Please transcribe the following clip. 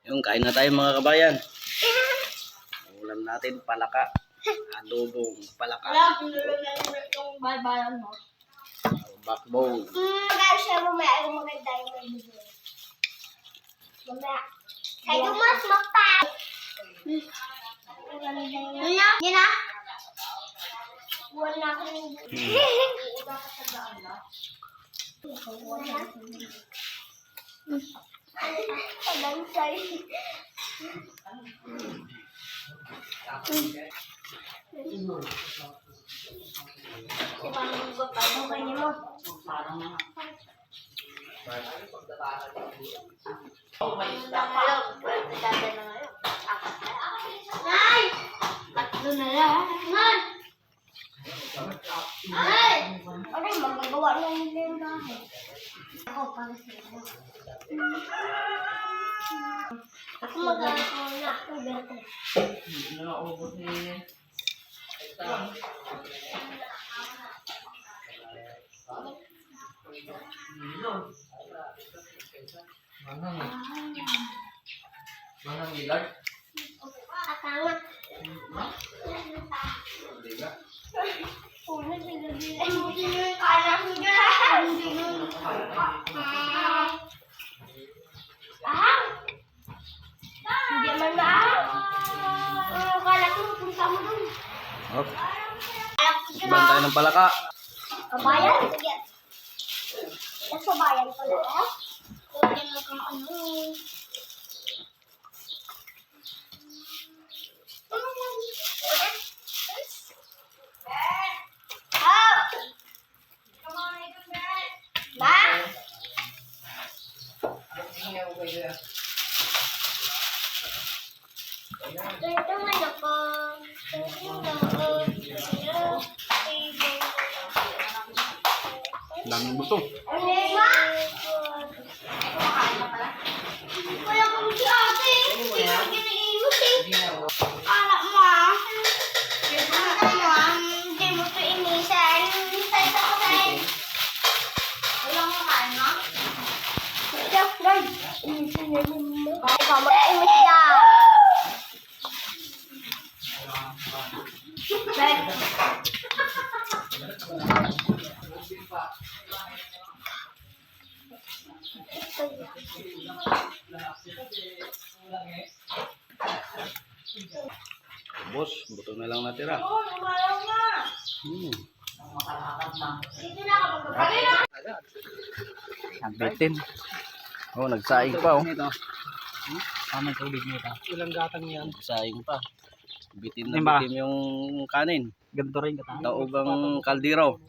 Yung kain na tayo mga kabayan. Ulam natin palaka. Adobong palaka. Yung balbalan mo. Backbone. Guys, siya mamaya ay maganda yung video. Mamaya. Kayo mas magpa. Yan na. Wala ko yung tatlo na lang. Ay! Ano yung magagawa na yung bahay? Ako, para sa'yo. Ako magagawa na ako, Berto. Naubos ni... Manang ilag? Akala. Hindi man na. Akala ko punta mo dun. Hop. Iban tayo ng palaka. Kabayan? Sige. Nasa bayan pala. Huwag mo kang ano. Ito man ako. Daming buto. Kaya kung si ate, hindi ko ginaimus eh. Anak mo ah. Hindi mo ito inisan. Inisan sa kasain. Wala mo kain mo? Chef, guys. Inisan na mo. Ikaw mag-imis yan. Boss, buto na lang natira. Oo, lumalaw nga. Dito na ako magpapalala. Ang bitin. Oh, nagsaing pa oh. May tubig nito. Ilang gatang yan? Nagsaing pa. Bitin na Diba? bitin yung kanin. Ganito rin kata. Taob ang kaldero.